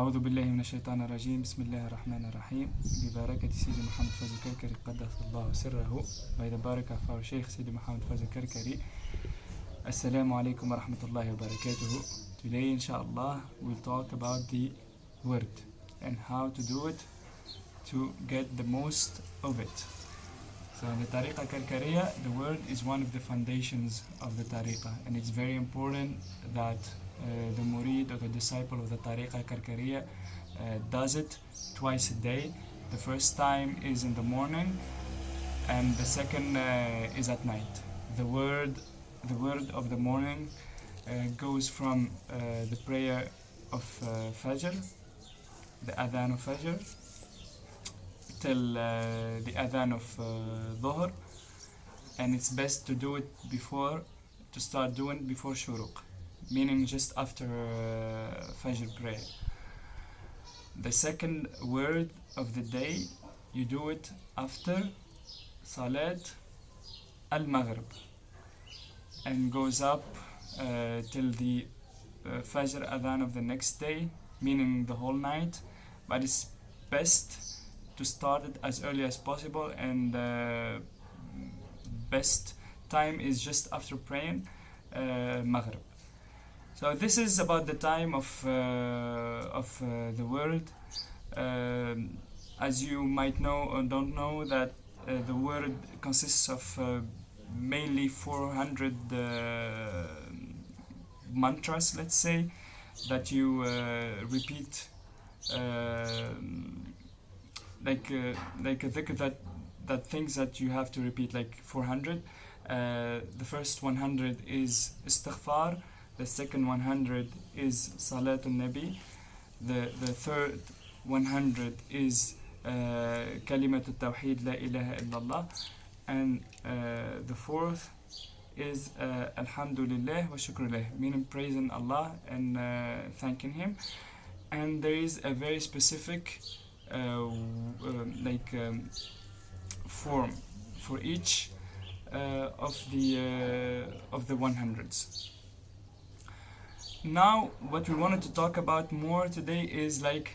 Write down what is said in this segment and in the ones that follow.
أعوذ بالله من الشيطان الرجيم بسم الله الرحمن الرحيم ببركة سيدي محمد فاوزي Karkari قدس الله سره by the barakah of our Shaykh Sidi Mohamed Karkari. Assalamu alaikum wa rahmatullahi wa barakatuhu. Today inshallah we'll talk about the word and how to do it to get the most of it. So in the Tariqah Karkariya, the word is one of the foundations of the Tariqah, and it's very important that the murid or the disciple of the Tariqah Karkariya does it twice a day. The first time is in the morning and the second is at night. The word of the morning goes from the prayer of Fajr, the Adhan of Fajr, till the Adhan of Dhuhr, and it's best to do it to start doing before Shuruq, meaning just after Fajr prayer. The second word of the day, you do it after Salat al-Maghrib and goes up till the Fajr Adhan of the next day, meaning the whole night, but it's best to start it as early as possible, and best time is just after praying Maghrib. So this is about the time of the word. As you might know or don't know, that the word consists of mainly 400 mantras, let's say, that you repeat, like a dhikr, that things that you have to repeat, like 400. The first 100 is istighfar. The second 100 is Salatul Nabi. The third 100 is Kalimat al-Tawheed, La ilaha illallah. And the fourth is Alhamdulillah wa Shukrullah, meaning praising Allah and thanking Him. And there is a very specific form for each of the 100s. Now, what we wanted to talk about more today is like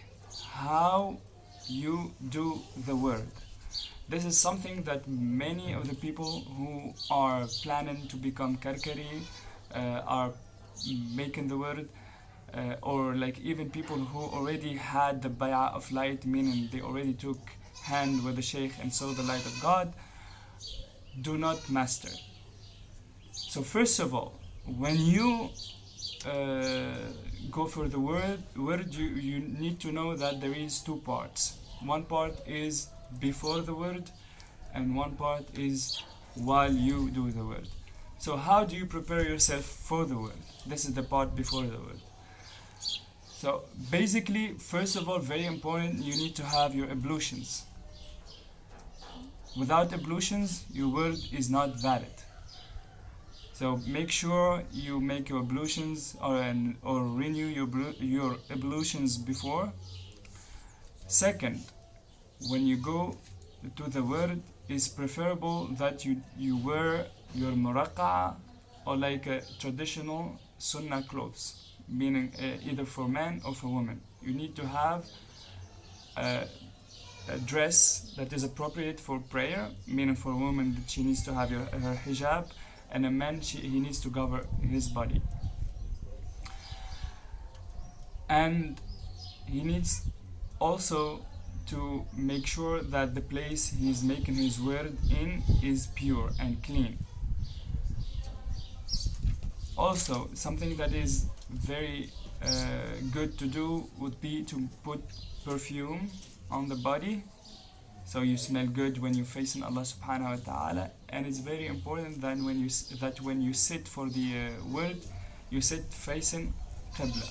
how you do the word. This is something that many of the people who are planning to become Karkari are making the word, or like even people who already had the bay'ah of light, meaning they already took hand with the Shaykh and saw the light of God, do not master. So first of all, when you go for the word, you need to know that there is two parts. One part is before the word, and one part is while you do the word. So how do you prepare yourself for the word? This is the part before the word. So basically, first of all, very important, you need to have your ablutions. Without ablutions, your word is not valid. So make sure you make your ablutions or renew your ablutions before. Second, when you go to the word, it's preferable that you wear your muraqqa or like a traditional sunnah clothes, meaning either for men or for women. You need to have a dress that is appropriate for prayer, meaning for a woman that she needs to have her hijab, and a man, he needs to cover his body. And he needs also to make sure that the place he's making his word in is pure and clean. Also, something that is very good to do would be to put perfume on the body, so you smell good when you're facing Allah subhanahu wa ta'ala. And it's very important that when you sit for the word, you sit facing Qibla.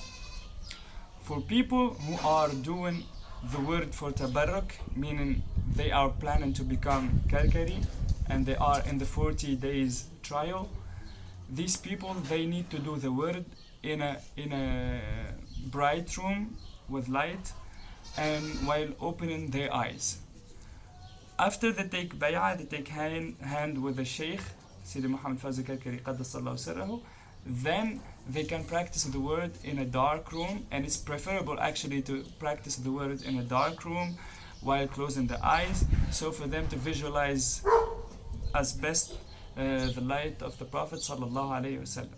For people who are doing the word for tabarruk, meaning they are planning to become Karkari and they are in the 40 days trial, these people, they need to do the word in a bright room with light and while opening their eyes. After they take bay'ah, they take hand with the Shaykh, Sidi Mohamed Faouzi Karkari, قدس الله سره, then they can practice the word in a dark room, and it's preferable actually to practice the word in a dark room while closing the eyes, so for them to visualize as best the light of the Prophet sallallahu alaihi wasallam.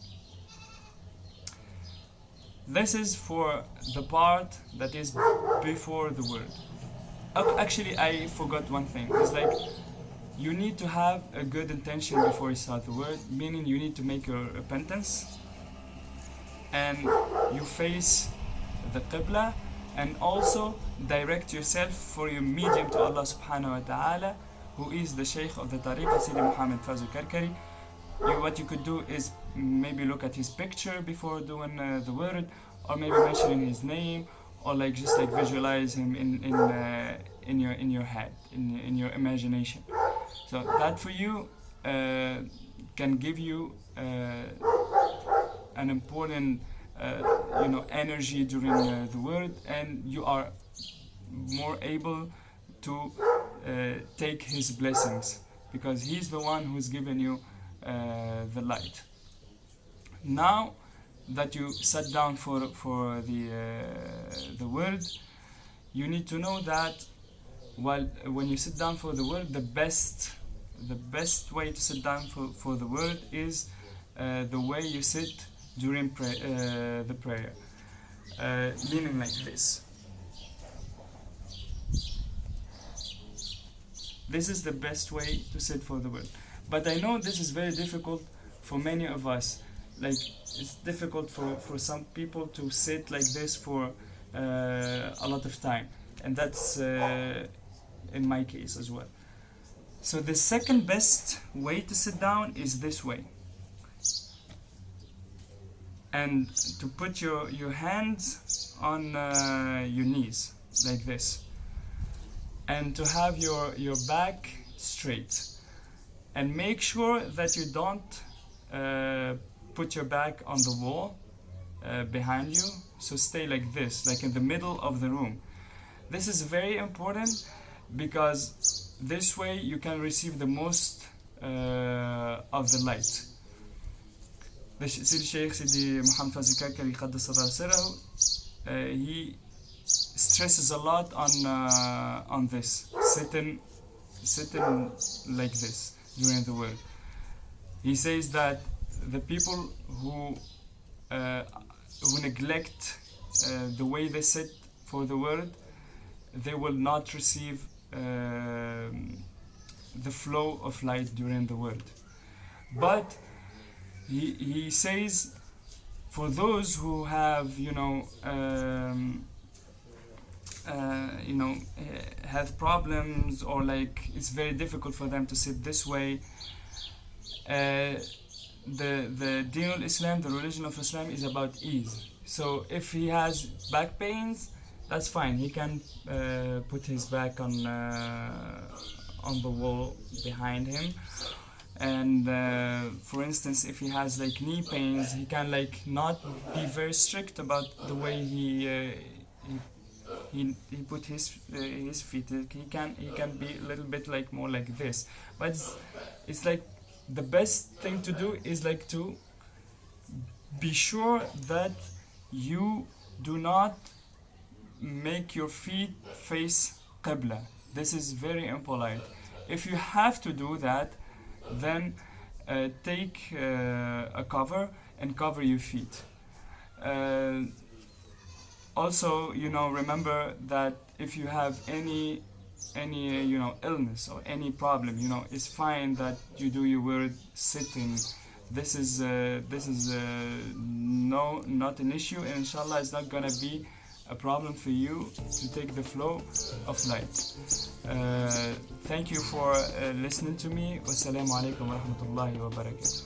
This is for the part that is before the word. Actually, I forgot one thing. It's like you need to have a good intention before you start the word, meaning you need to make your repentance and you face the Qibla, and also direct yourself for your medium to Allah subhanahu wa ta'ala, who is the Shaykh of the Tariqah, Sidi Mohamed Faouzi Karkari. What you could do is maybe look at his picture before doing the word, or maybe mentioning his name, or like just like visualize him in your head, in your imagination. So that for you can give you an important energy during the word, and you are more able to take his blessings, because he's the one who's given you the light. Now that you sat down for the word, you need to know that when you sit down for the word, the best way to sit down for the word is the way you sit during the prayer, leaning like this. This is the best way to sit for the word. But I know this is very difficult for many of us. Like, it's difficult for some people to sit like this for a lot of time, and that's in my case as well. So the second best way to sit down is this way, and to put your hands on your knees like this, and to have your back straight, and make sure that you don't put your back on the wall behind you. So stay like this, like in the middle of the room. This is very important, because this way you can receive the most of the light. The Shaykh Sidi Mohamed Faouzi Karkari Qaddasallahu Sirrahu, he stresses a lot on this, sitting like this during the word. He says that the people who neglect the way they sit for the word, they will not receive the flow of light during the word. But he says, for those who have have problems, or like it's very difficult for them to sit this way, the Deen al-Islam, the religion of Islam, is about ease. So if he has back pains, that's fine. He can put his back on the wall behind him. And for instance, if he has like knee pains, he can like not be very strict about the way he put his feet. He can be a little bit like more like this. But it's like the best thing to do is like to be sure that you do not make your feet face Qibla. This is very impolite. If you have to do that, then take a cover and cover your feet. Also, remember that if you have any illness or any problem, it's fine that you do your word sitting. This is not an issue, and inshallah it's not gonna be a problem for you to take the flow of light. Thank you for listening to me. Wassalamu alaikum wa rahmatullahi wa barakatuh.